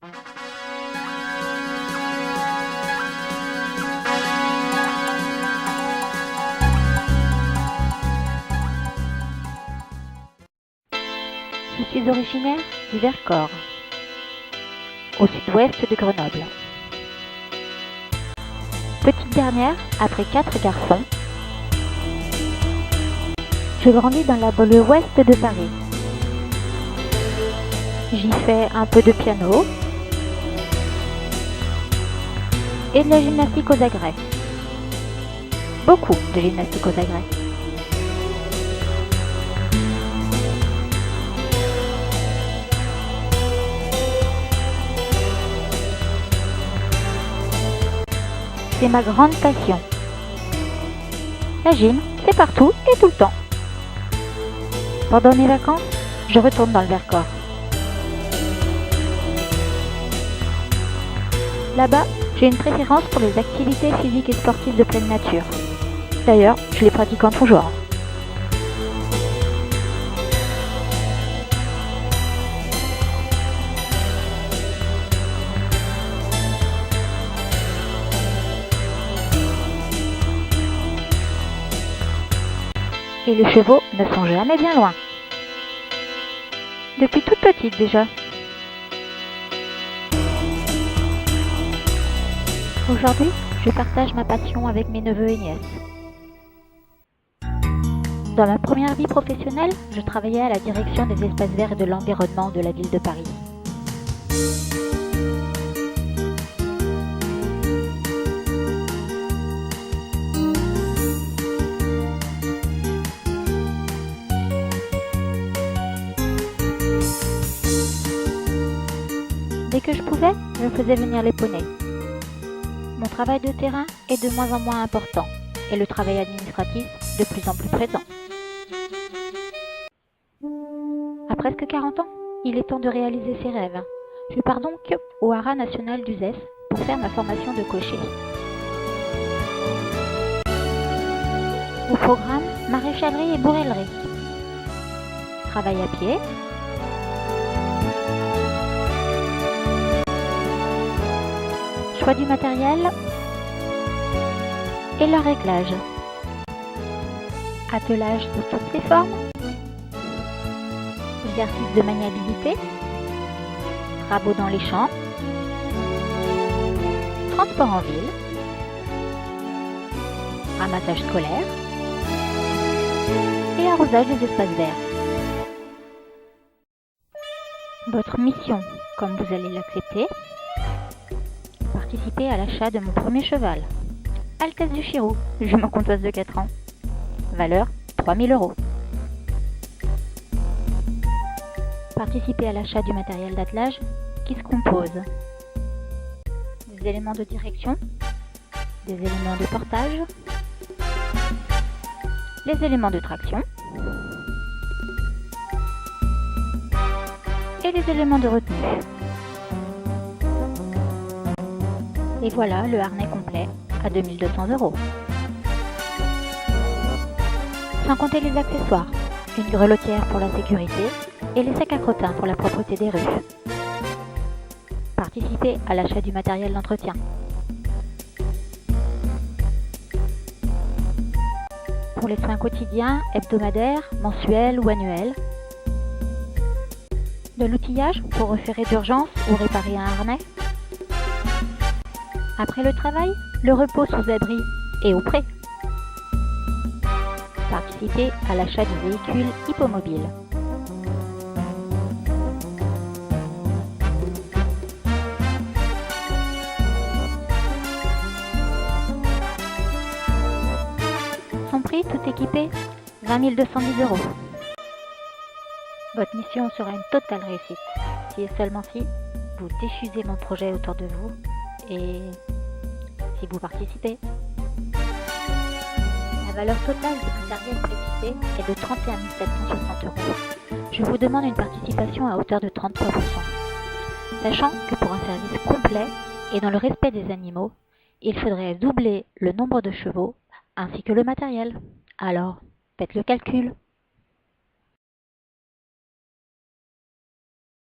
Je suis originaire du Vercors, au sud-ouest de Grenoble. Petite dernière, après 4 garçons, je grandis dans la banlieue ouest de Paris. J'y fais un peu de piano et de la gymnastique aux agrès. Beaucoup de gymnastique aux agrès. C'est ma grande passion. La gym, c'est partout et tout le temps. Pendant mes vacances, je retourne dans le Vercors. Là-bas, j'ai une préférence pour les activités physiques et sportives de pleine nature. D'ailleurs, je les pratique en tout genre. Et les chevaux ne sont jamais bien loin. Depuis toute petite déjà. Aujourd'hui, je partage ma passion avec mes neveux et nièces. Dans ma première vie professionnelle, je travaillais à la direction des espaces verts et de l'environnement de la ville de Paris. Dès que je pouvais, je faisais venir les poneys. Mon travail de terrain est de moins en moins important et le travail administratif de plus en plus présent. À presque 40 ans, il est temps de réaliser ses rêves. Je pars donc au Haras national d'Uzès pour faire ma formation de cocher. Au programme, maréchalerie et bourrellerie. Travail à pied. Choix du matériel et leur réglage. Attelage de toutes les formes. Exercice de maniabilité. Travaux dans les champs. Transport en ville. Ramassage scolaire. Et arrosage des espaces verts. Votre mission, comme vous allez l'accepter, participer à l'achat de mon premier cheval, Altesse du Chirou, jument comtoise de 4 ans. Valeur 3 000 €. Participer à l'achat du matériel d'attelage qui se compose des éléments de direction, des éléments de portage, les éléments de traction et les éléments de retenue. Et voilà le harnais complet à 2 200 €. Sans compter les accessoires, une grelotière pour la sécurité et les sacs à crottin pour la propreté des rues. Participer à l'achat du matériel d'entretien. Pour les soins quotidiens, hebdomadaires, mensuels ou annuels. De l'outillage pour reférer d'urgence ou réparer un harnais. Après le travail, le repos sous abri et au pré. Participer à l'achat du véhicule hippomobile. Son prix, tout équipé, 20 210 €. Votre mission sera une totale réussite, si et seulement si vous diffusez mon projet autour de vous et si vous participez. La valeur totale du matériel précité est de 31 760 €. Je vous demande une participation à hauteur de 33%. Sachant que pour un service complet et dans le respect des animaux, il faudrait doubler le nombre de chevaux ainsi que le matériel. Alors, faites le calcul.